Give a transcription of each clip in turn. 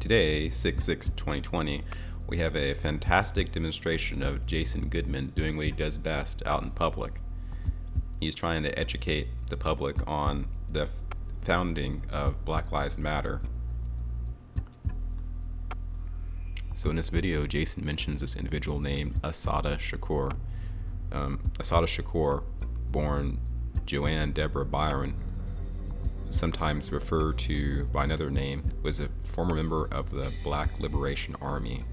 Today, 6/6/2020, we have a fantastic demonstration of Jason Goodman doing what he does best out in public. He's trying to educate the public on the founding of Black Lives Matter. So in this video, Jason mentions this individual named Assata Shakur. Assata Shakur, born Joanne Deborah Byron, sometimes referred to by another name, was a former member of the Black Liberation Army.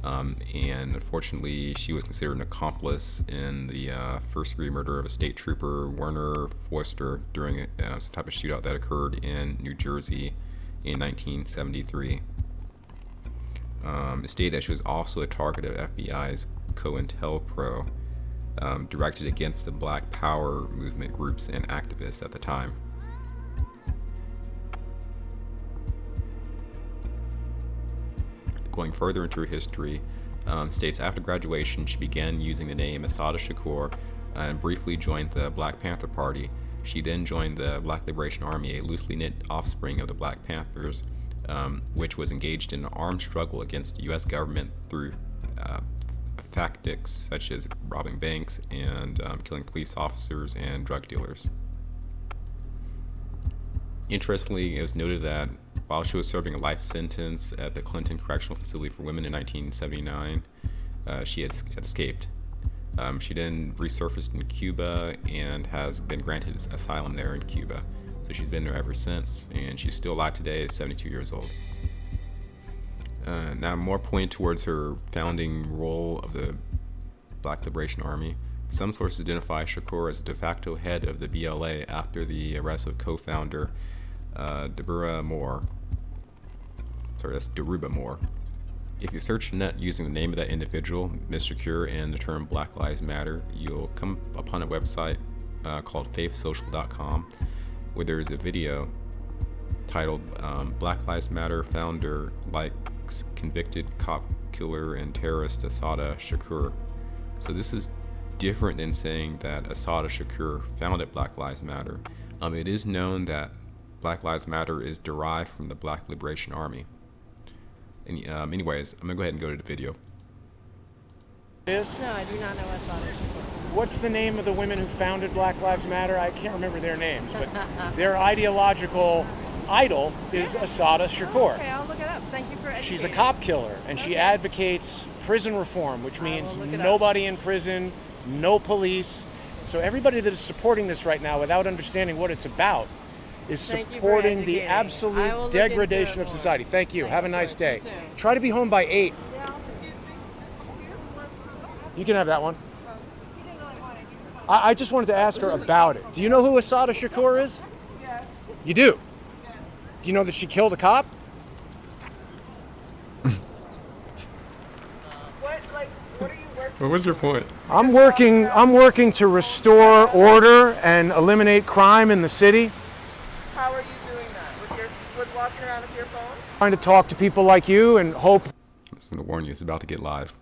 And unfortunately, she was considered an accomplice in the first-degree murder of a state trooper, Werner Foister, during some type of shootout that occurred in New Jersey in 1973. It stated that she was also a target of FBI's COINTELPRO, directed against the Black Power movement groups and activists at the time. Going further into her history, states after graduation she began using the name Assata Shakur and briefly joined the Black Panther Party. She then joined the Black Liberation Army, a loosely knit offspring of the Black Panthers, which was engaged in an armed struggle against the U.S. government through tactics such as robbing banks and killing police officers and drug dealers. Interestingly, it was noted that while she was serving a life sentence at the Clinton Correctional Facility for Women in 1979, she had escaped. She then resurfaced in Cuba and has been granted asylum there in Cuba. So she's been there ever since, and she's still alive today at 72 years old. Now, more pointed towards her founding role of the Black Liberation Army. Some sources identify Shakur as de facto head of the BLA after the arrest of co-founder Deborah Moore. Sorry, that's Deruba Moore. If you search the net using the name of that individual, Ms. Shakur, and the term Black Lives Matter, you'll come upon a website called faithsocial.com, where there is a video titled Black Lives Matter founder likes convicted cop killer and terrorist Assata Shakur. So this is different than saying that Assata Shakur founded Black Lives Matter. It is known that Black Lives Matter is derived from the Black Liberation Army. And, anyways, I'm gonna go ahead and go to the video. Is? No, I do not know Assata Shakur. What's the name of the women who founded Black Lives Matter? I can't remember their names, but their ideological idol is Assata Shakur. Okay, I'll look it up. Thank you for educating. She's a cop killer, and she advocates prison reform, which means nobody in prison, no police. So everybody that is supporting this right now without understanding what it's about is supporting the absolute degradation of society. Thank you. Have a nice day. Try to be home by 8. You can have that one. I just wanted to ask her about it. Do you know who Assata Shakur is? Yeah. You do? Do you know that she killed a cop? What are you working Well, what's your point? I'm working to restore order and eliminate crime in the city. How are you doing that? With walking around with your phone? Trying to talk to people like you and hope I'm just gonna warn you, it's about to get live.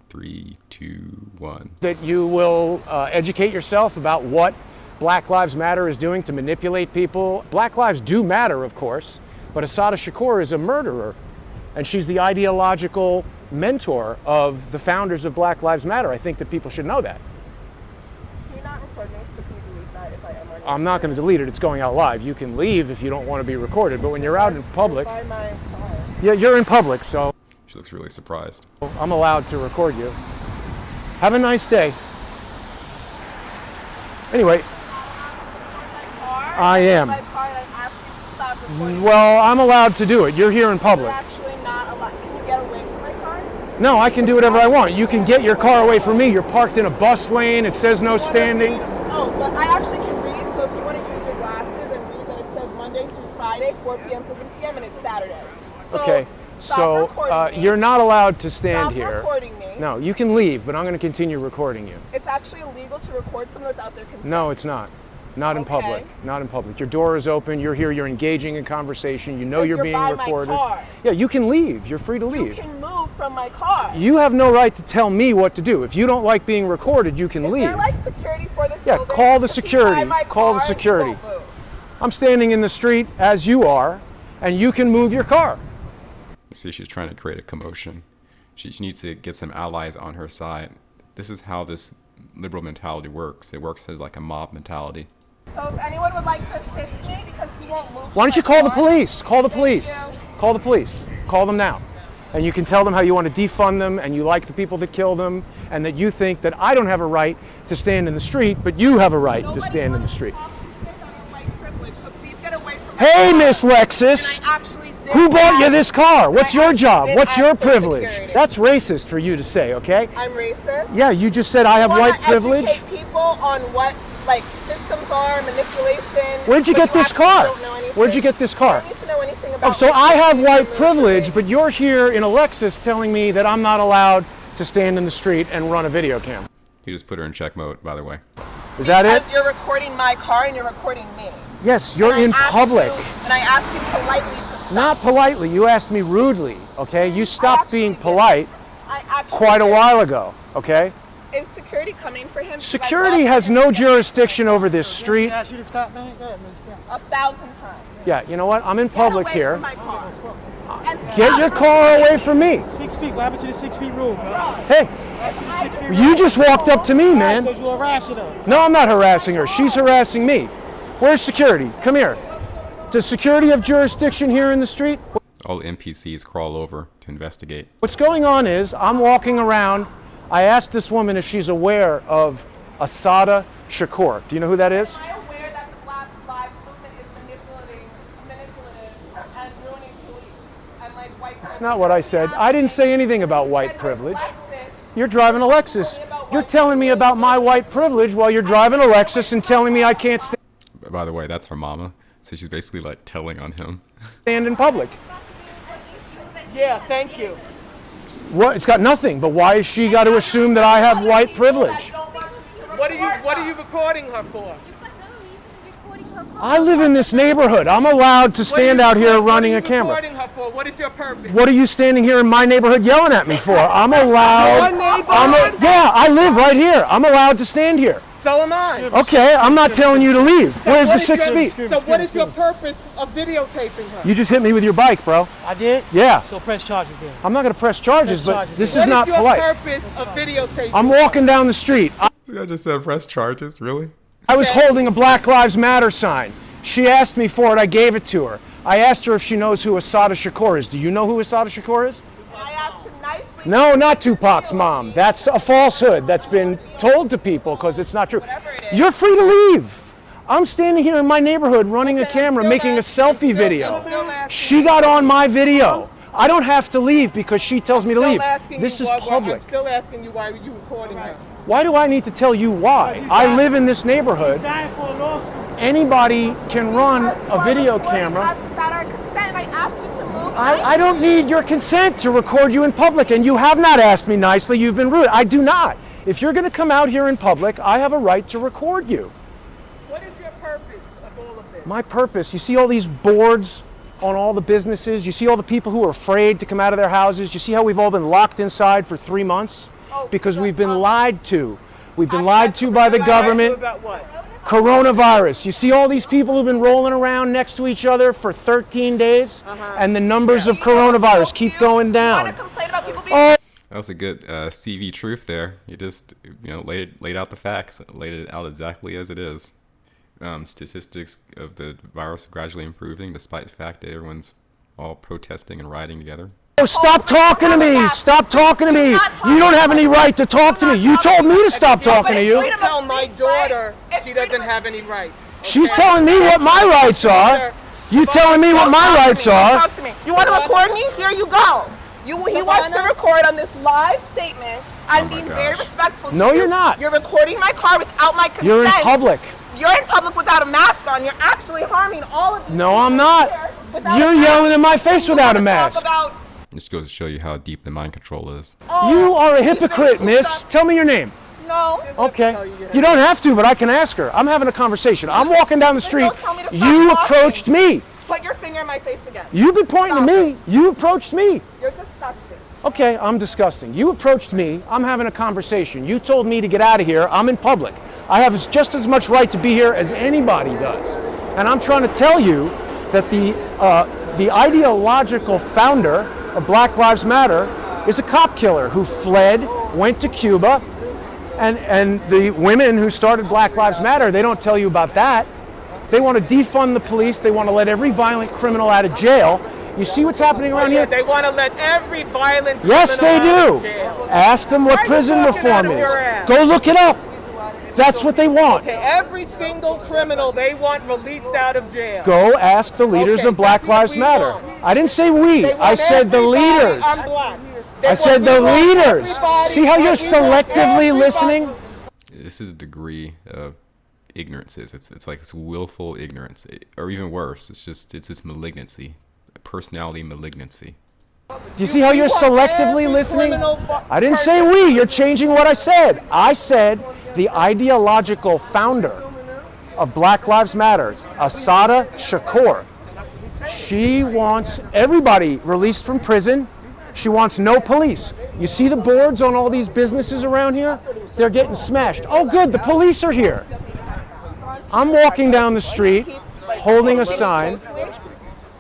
3, 2, 1. that you will educate yourself about what Black Lives Matter is doing to manipulate people. Black lives do matter, of course, but Assata Shakur is a murderer, and she's the ideological mentor of the founders of Black Lives Matter. I think that people should know that. Can you not record me? So can you delete that if I am already? I'm not going to delete it. It's going out live. You can leave if you don't want to be recorded, but when you're out in public, By my car. yeah, you're in public, so She looks really surprised. I'm allowed to record you. Have a nice day. Anyway, I am. My car, and I'm asking you to stop recording. Well, I'm allowed to do it. You're here in You're public. actually not allowed. Can you get away from my car? No, I can do whatever I want. You can get your car away from me. You're parked in a bus lane. It says no standing. Oh, but I actually can read, so if you want to use your glasses and read that it says Monday through Friday, 4 p.m. to 7 p.m., and it's Saturday. So Okay, stop so recording me. you're not allowed to stand Stop here. recording me. No, you can leave, but I'm going to continue recording you. It's actually illegal to record someone without their consent. No, it's not. Not in Okay. public. Not in public. Your door is open. You're here. You're engaging in conversation. You know Because you're you're being by my recorded. car. Yeah, you can leave. You're free to You leave. can move from my car. You have no right to tell me what to do. If you don't like being recorded, you can Is leave. there like security for this Yeah, building? call the If you security. buy my Call the car, you security. won't move. I'm standing in the street as you are, and you can move your car. See, she's trying to create a commotion. She needs to get some allies on her side. This is how this liberal mentality works. It works as like a mob mentality. So if anyone would like to assist me, because he won't move. Why don't you call the police? Call the police. Call the police. Call them now. And you can tell them how you want to defund them and you like the people that kill them and that you think that I don't have a right to stand in the street, but you have a right to stand in the street. Hey, Miss Lexus. Who bought you this car? What's your job? What's your privilege? That's racist for you to say, okay? I'm racist? Yeah, you just said I have white privilege. Educate people on what like systems are, manipulation. Where'd you get this car? Where'd you get this car? I don't need to know anything about. Oh, so I have white privilege, but you're here in a Lexus telling me that I'm not allowed to stand in the street and run a video camera. You just put her in check mode, by the way. Is that it? Because you're recording my car and you're recording me. Yes, you're in public. And I asked you politely to stop. Not politely. You asked me rudely, okay? You stopped being polite I actually quite a did. while ago, okay? Is security coming for him? Security has no jurisdiction over this street. Ask you to stop, man. Go ahead, man. 1,000 times. Yeah, you know what? I'm in public Get away here. from my car. And Get stop your car away from me. 6 feet. What happened to the 6 feet rule, bro? Hey, What happened to the 6 feet you just walked up to me, man. Because you harassing her. No, I'm not harassing her. She's harassing me. Where's security? Come here. Does security have jurisdiction here in the street? All the NPCs crawl over to investigate. What's going on is I'm walking around. I asked this woman if she's aware of Assata Shakur. Do you know who that is? Am I aware that the Black Lives Movement is manipulative and ruining police and like white privilege? That's not what I said. I didn't say anything about white privilege. You're driving a Lexus. You're telling me about my white privilege while you're driving a Lexus and telling me I can't By the way, that's her mama. So she's basically like telling on him. stand in public. Yeah, thank you. What? It's got nothing, but why has she got to assume that I have white privilege? What are you recording her for? I live in this neighborhood. I'm allowed to stand out here running a camera. What are you recording her for? What is your purpose? What are you standing here in my neighborhood yelling at me for? I'm allowed. Your neighborhood? Yeah, I live right here. I'm allowed to stand here. So am I. Okay, I'm not telling you to leave. Where's the 6 feet? So what is your purpose of videotaping her? You just hit me with your bike, bro. I did? Yeah. So press charges then. I'm not going to press charges, Press but charges, this yeah. is not What is your polite. purpose of videotaping? I'm walking down the street. I just said press charges, really? I was holding a Black Lives Matter sign. She asked me for it. I gave it to her. I asked her if she knows who Assata Shakur is. Do you know who Assata Shakur is? I asked him nicely. No, not Tupac's mom. That's a falsehood that's been told to people because it's not true. Whatever it is. You're free to leave. I'm standing here in my neighborhood running a camera, making a selfie video. She got on my video. I don't have to leave because she tells me to leave. This is public. I'm still asking you why are you recording her? Why do I need to tell you why? I live in this neighborhood. Dying for a lawsuit. Anybody can run a video camera. Without our consent, I asked you to move. I don't need your consent to record you in public, and you have not asked me nicely. You've been rude. I do not. If you're going to come out here in public, I have a right to record you. What is your purpose of all of this? My purpose, you see all these boards on all the businesses? You see all the people who are afraid to come out of their houses? You see how we've all been locked inside for 3 months? Because we've been lied to. We've been lied to by the government. About what? Coronavirus. You see all these people who've been rolling around next to each other for 13 days, and the numbers of coronavirus keep going down. Oh, That was a good CV truth there. You just laid out the facts, laid it out exactly as it is. Statistics of the virus gradually improving, despite the fact that everyone's all protesting and rioting together. stop talking to me! Stop talking to me! You don't have any right to talk to me. You told me to stop talking to you. Tell my daughter she doesn't have any rights. She's telling me what my rights are. You telling me what my rights are. Talk to me. You want to record me? Here you go. He wants to record on this live statement. I'm being very respectful to you. No, you're not. You're recording my car without my consent. You're in public. You're in public without a mask on. You're actually harming all of these No, people I'm not. here without You're a mask. yelling in my face You without a wanna talk mask. about- This goes to show you how deep the mind control is. You are a hypocrite, miss. Tell me your name. No. Okay. You don't have to, but I can ask her. I'm having a conversation. I'm walking down the street. don't tell me to stop You talking. approached me. Put your finger in my face again. You've been pointing Stop to me. it. You approached me. You're disgusting. Okay, I'm disgusting. You approached me. I'm having a conversation. You told me to get out of here. I'm in public. I have just as much right to be here as anybody does. And I'm trying to tell you that the ideological founder of Black Lives Matter is a cop killer who fled, went to Cuba, and the women who started Black Lives Matter, they don't tell you about that. They want to defund the police. They want to let every violent criminal out of jail. You see what's happening around here? They want to let every violent Yes, they criminal out of do. jail. Ask them what Why are you prison talking out reform of is. your ass? Go look it up. That's what they want. Okay, every single criminal they want released out of jail. Go ask the leaders Okay, of Black that's what Lives we Matter. want. I didn't say we. They I want said the everybody leaders. unblocked. They I said want- the we want leaders. everybody- See how you're we want selectively everybody- listening? This is a degree of ignorance. It's like it's willful ignorance, or even worse. It's this malignancy, personality malignancy. Do you see how you're want selectively every listening? criminal I didn't say we. You're changing what I said. I said the ideological founder of Black Lives Matter, Assata Shakur. She wants everybody released from prison. She wants no police. You see the boards on all these businesses around here? They're getting smashed. Oh, good, the police are here. I'm walking down the street holding a sign.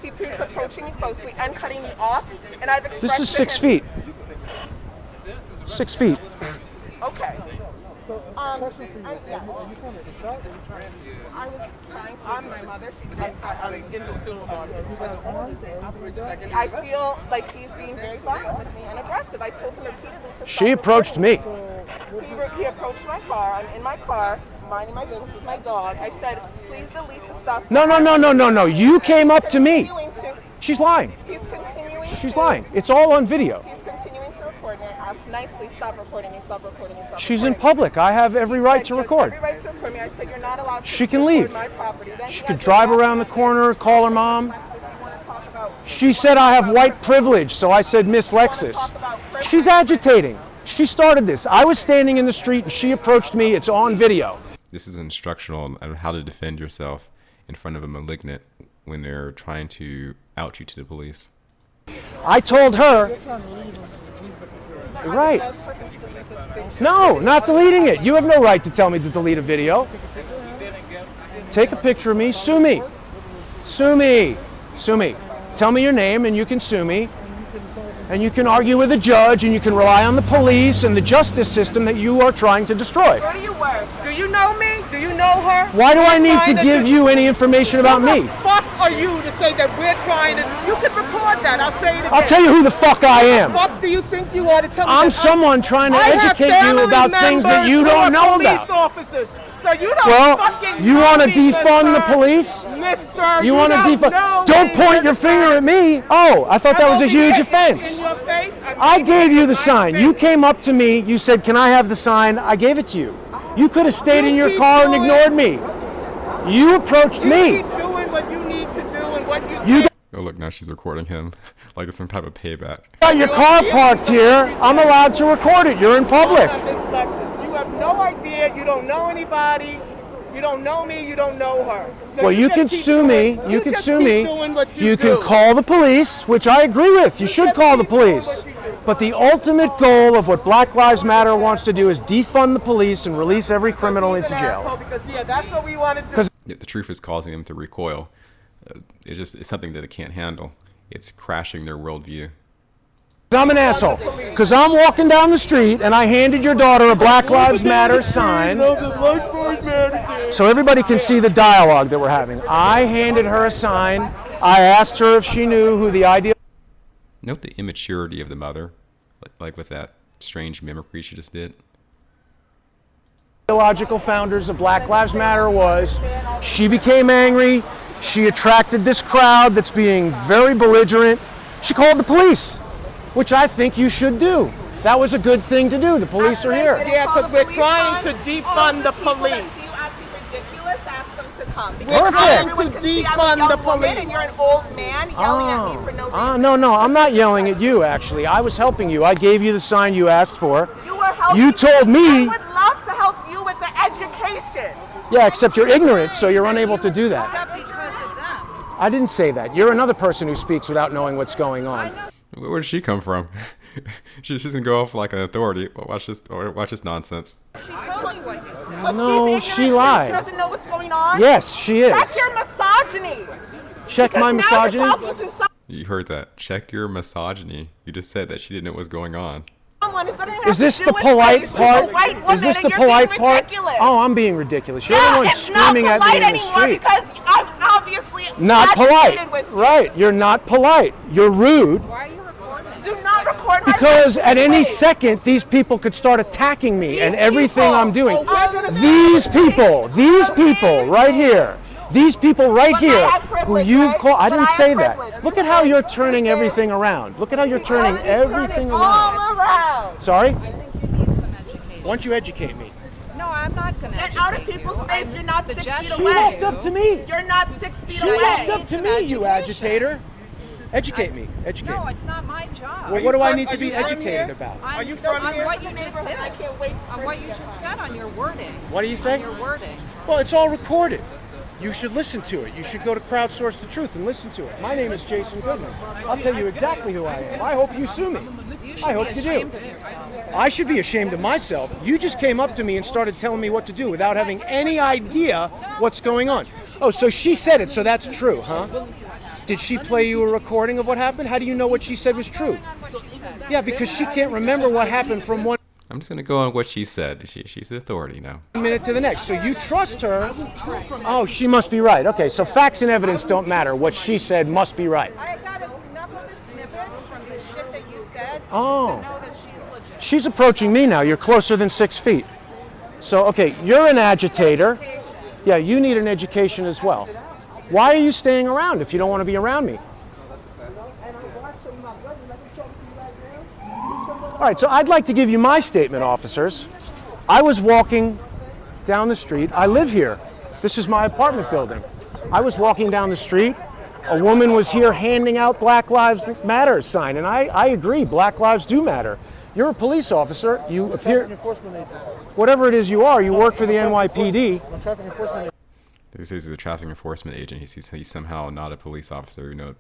He keeps approaching me closely and cutting me off, and I've expressed This is to 6 him- feet. 6 feet. Okay. Yeah. I was trying to with my mother. She just got out of in the supermarket. I feel like he's being very violent with me and aggressive. I told him repeatedly to She stop approached me. recording. He approached my car. I'm in my car, minding my business with my dog. I said, please delete the stuff. No. You came up to me. Continuing to- She's lying. He's continuing. She's to- lying. It's all on video. He's continuing to record me. I asked nicely, stop recording me, stop recording me, stop She's in recording me. public. I have every He right said to he has record. Every right to record me. I said you're not allowed to She can record leave. my property. Then She he could had drive the around the audacity corner, call her mom. Lexus, you want to talk about- She said I have white privilege, so I said Miss Lexus. She's agitating. She started this. I was standing in the street and she approached me. It's on video. This is instructional on how to defend yourself in front of a malignant when they're trying to out you to the police. I told her. Right. No, not deleting it. You have no right to tell me to delete a video. Take a picture of me, sue me. Sue me. Sue me. Tell me your name and you can sue me. And you can argue with a judge and you can rely on the police and the justice system that you are trying to destroy. Where do you work? Do you know me? Do you know her? Why do I need to Trying give you any information about Who me? the fuck are you to say that we're trying to? You can record that. I'll say it again. I'll tell you who the fuck I am. What do you think you are to tell me? I'm that someone trying to I have educate you family about things that members you who don't are know police about. Officers. So you don't Well, fucking you know want to me, defund the mister. police? Mister, You want to don't defund? know Don't me, point your mister. finger at me. Oh, I thought that I'm was a over huge here offense. In your face. I gave you the My sign. face. You came up to me. You said, "Can I have the sign?" I gave it to you. You could have stayed in your keep car and doing- ignored me. You approached You me. keep doing what you need to do and what You say. Oh look, now she's recording him like it's some type of payback. got your car parked here. I'm allowed to record it. You're in public. You have no idea. You don't know anybody. You don't know me. You don't know her. So Well, you just can keep sue me. doing- You can just sue keep me. doing what You do. can call the police, which I agree with. You should just call the keep doing police. what you do. But the ultimate goal of what Black Lives Matter wants to do is defund the police and release every criminal He's into an jail. asshole because, yeah, that's what we want to do. 'Cause- Yet the truth is causing them to recoil. It's something that they can't handle. It's crashing their worldview. I'm an asshole. Because I'm walking down the street and I handed your daughter a Black Lives Matter sign so everybody can see the dialogue that we're having. I handed her a sign. I asked her if she knew who the Note the immaturity of the mother, like with that strange mimicry she just did. ideological founders of Black Lives Matter was. She became angry. She attracted this crowd that's being very belligerent. She called the police, which I think you should do. That was a good thing to do. The police are here. Yeah, 'cause we're trying to defund the police. You acting ridiculous. Ask them to come. Perfect. Everyone can see I'm a Defund the young woman police. and you're an old man yelling at me for no reason. No, I'm not yelling at you, actually. I was helping you. I gave you the sign you asked for. You were helping. You told me. I would love to help you with the education. Yeah, except you're ignorant, so you're unable to do that. Except because of them. I didn't say that. You're another person who speaks without knowing what's going on. Where did she come from? She's gonna go off like an authority. Watch this nonsense. She told me what you said. But No, she's she ignorant, lied. She doesn't know what's going on. Yes, she is. Check your misogyny. Check my Because now you're misogyny. talking to some- You heard that. Check your misogyny. You just said that she didn't know what was going on. Is this the polite part? Is this the polite part? Oh, I'm being ridiculous. You're the one screaming at me in the street. Because I'm obviously Not agitated polite. with you. Right. You're not polite. You're rude. Why are you recording? Do not record my Because at any face. second, these people could start attacking me and everything people. I'm doing. Oh, we're gonna These say people right here. These people right But here I have who privilege, you've right? called. I But didn't I have say that. privilege. Look at how you're turning everything around. Look at how you're turning everything around. all around. Sorry? I think you need some education. Why don't you educate me? No, I'm not going to Get out of people's face. You're not 6 feet She away. walked up to me. You're not 6 feet She away. walked up to Some me, you education. agitator. Educate me. Educate No, me. it's not my job. Well, what do I need Are to be you from educated here? about? Are you from on here? what you just did. I can't wait On what you just said on your wording. What do you On say? your wording. Well, it's all recorded. You should listen to it. You should go to Crowdsource the Truth and listen to it. My name is Jason Goodman. I'll tell you exactly who I am. I hope you sue me. You should I hope be you do. ashamed of yourself. I should be ashamed of myself. You just came up to me and started telling me what to do without having any idea what's going on. Oh, so she said it, so that's true, huh? Did she play you a recording of what happened? How do you know what she said was true? Yeah, because she can't remember what happened from one I'm just gonna go on what she said. She's the authority now. minute to the next. So you trust her. Oh, she must be right. Okay, so facts and evidence don't matter. What she said must be right. I got a snuff of a snippet from the shit that you said Oh. to know that she's legit. She's approaching me now. You're closer than 6 feet. So, okay, you're an agitator. Yeah, you need an education as well. Why are you staying around if you don't want to be around me? All right, so I'd like to give you my statement, officers. I was walking down the street. I live here. This is my apartment building. I was walking down the street. A woman was here handing out Black Lives Matter sign, and I agree, Black lives do matter. You're a police officer. You appear, whatever it is you are, you work for the NYPD. He says he's a traffic enforcement agent. He's somehow not a police officer. You know,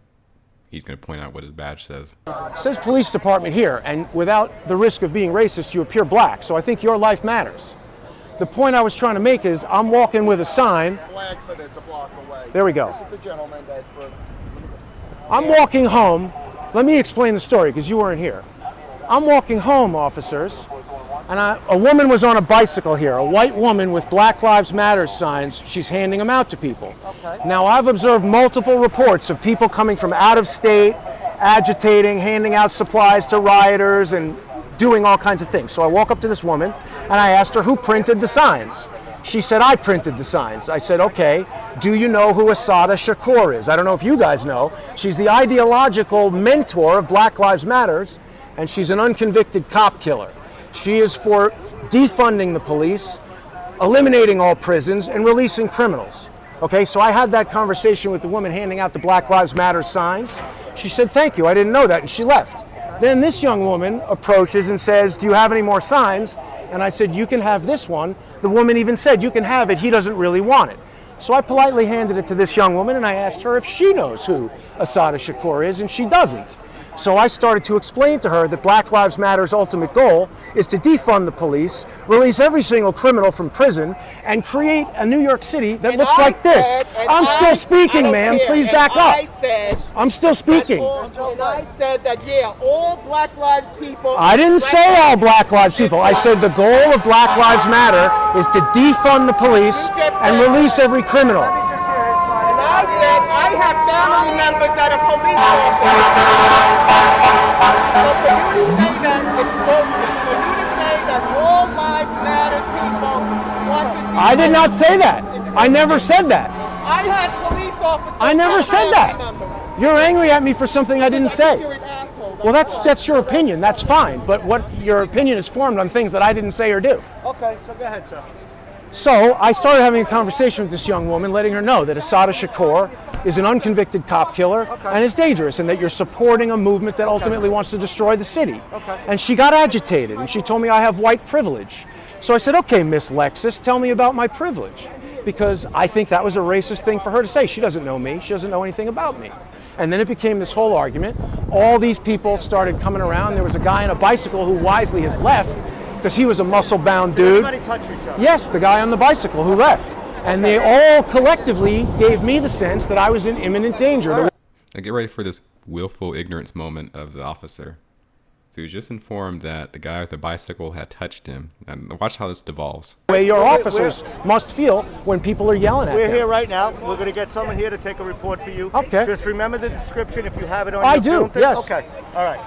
he's gonna point out what his badge says. It says police department here, and without the risk of being racist, you appear black. So I think your life matters. The point I was trying to make is I'm walking with a sign. Flag for this a block away. There we go. This is the gentleman that's for. I'm walking home. Let me explain the story because you weren't here. I'm walking home, officers, and a woman was on a bicycle here, a white woman with Black Lives Matter signs. She's handing them out to people. Now, I've observed multiple reports of people coming from out of state, agitating, handing out supplies to rioters, and doing all kinds of things. So I walk up to this woman, and I asked her who printed the signs. She said, I printed the signs. I said, okay, do you know who Assata Shakur is? I don't know if you guys know. She's the ideological mentor of Black Lives Matters, and she's an unconvicted cop killer. She is for defunding the police, eliminating all prisons, and releasing criminals. Okay, so I had that conversation with the woman handing out the Black Lives Matter signs. She said, thank you, I didn't know that, and she left. Then this young woman approaches and says, do you have any more signs? And I said, you can have this one. The woman even said, you can have it, he doesn't really want it. So I politely handed it to this young woman and I asked her if she knows who Assata Shakur is, and she doesn't. So I started to explain to her that Black Lives Matter's ultimate goal is to defund the police, release every single criminal from prison, and create a New York City that looks like this. I'm still speaking, ma'am. Please back up. I'm still speaking. And I said that, yeah, all Black Lives people. I didn't say all Black Lives people. I said the goal of Black Lives Matter is to defund the police and release every criminal. And I said, I have family members that are police officers. So for you to say that it's bullshit, for you to say that all lives matter people want to I did not say that. I never said that. I had police officers. I never said that. You're angry at me for something I didn't say. You're an asshole. Well, that's your opinion. That's fine. But what your opinion is formed on things that I didn't say or do. Okay, so go ahead, sir. So I started having a conversation with this young woman, letting her know that Assata Shakur is an unconvicted cop killer and is dangerous, and that you're supporting a movement that ultimately wants to destroy the city. And she got agitated, and she told me I have white privilege. So I said, okay, Miss Lexus, tell me about my privilege. Because I think that was a racist thing for her to say. She doesn't know me. She doesn't know anything about me. And then it became this whole argument. All these people started coming around. There was a guy on a bicycle who wisely has left because he was a muscle-bound dude. Anybody touch yourself? Yes, the guy on the bicycle who left. And they all collectively gave me the sense that I was in imminent danger. Now get ready for this willful ignorance moment of the officer. So he was just informed that the guy with the bicycle had touched him. And watch how this devolves. The way your officers must feel when people are yelling at them. We're here right now. We're going to get someone here to take a report for you. Okay. Just remember the description if you have it on I your do, film thing. yes. Okay. All right.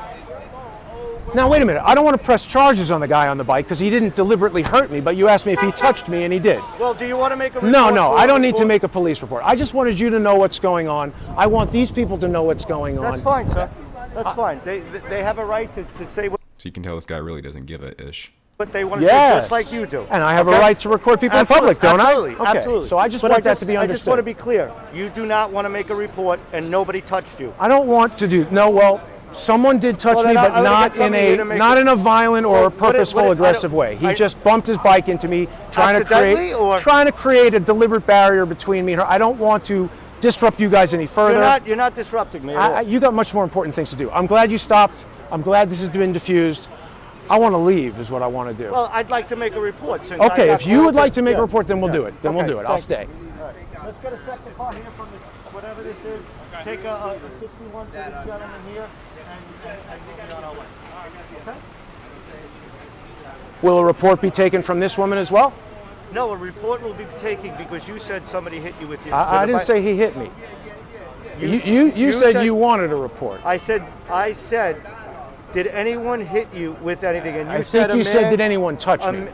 Now, wait a minute. I don't want to press charges on the guy on the bike because he didn't deliberately hurt me, but you asked me if he touched me, and he did. Well, do you want to make a report? No, I don't need to make a police report. I just wanted you to know what's going on. I want these people to know what's going on. That's fine, sir. That's fine. They have a right to say what So you can tell this guy really doesn't give a ish. they want to say, just like you do. And I have a right to record people in public, don't absolutely, I? Okay. Absolutely. So I just But want that to be I understood. just want to be clear. You do not want to make a report and nobody touched you. I don't want to do. No, well, someone did touch Well, me, then but I would not get somebody here to make not it- in a violent or Well, what it- purposeful, I don't- aggressive way. He I- just bumped his bike into me, trying Accidentally, to create a deliberate barrier between me and her. I don't want to disrupt you guys any further. You're not disrupting me at all. You got much more important things to do. I'm glad you stopped. I'm glad this has been diffused. I want to leave, is what I want to do. Well, I'd like to make a report. Since Okay, I if you would like to make a yeah. report, then we'll do it. Then we'll Okay, do it. I'll thank stay. you. All right. Let's get a second car here from this, whatever this is. Take a 61 to this gentleman here, and we'll be on our way. Okay? Will a report be taken from this woman as well? No, a report will be taken because you said somebody hit you with your. I didn't say he hit me. You said you wanted a report. I said, did anyone hit you with anything? And you I said think you said, did anyone touch me?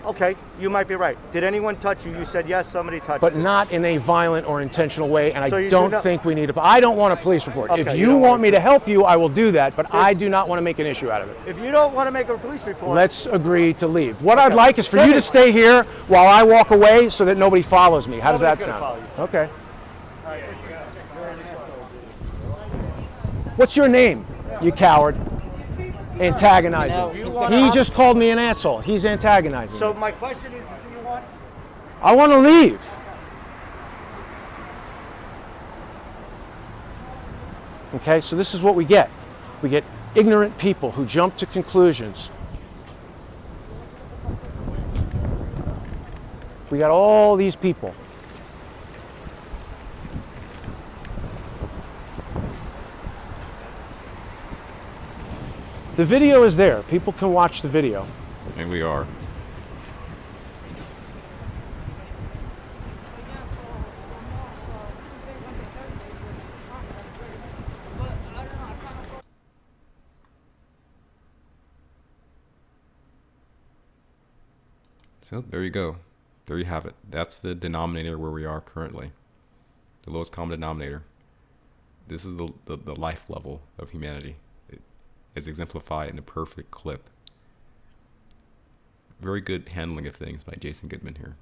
Okay, you might be right. Did anyone touch you? You said yes, somebody touched But you. not in a violent or intentional way, and So I you don't do not- think we need a. I don't want a police report. Okay, If you you don't want want me to help you, I will do that, but I do not want to make an issue out of it. If you don't want to make a police report, Let's agree to leave. What I'd Okay. like is for you to stay here while I walk away so that nobody follows me. How does that Nobody's gonna sound? follow Okay. What's your name, you coward? Antagonizing. you want- He just called me an asshole. He's antagonizing. So my question is, do you want? I want to leave. Okay, so this is what we get. We get ignorant people who jump to conclusions. We got all these people. The video is there. People can watch the video. And we are. So there you go. There you have it. That's the denominator where we are currently. The lowest common denominator. This is the life level of humanity. It is exemplified in a perfect clip. Very good handling of things by Jason Goodman here.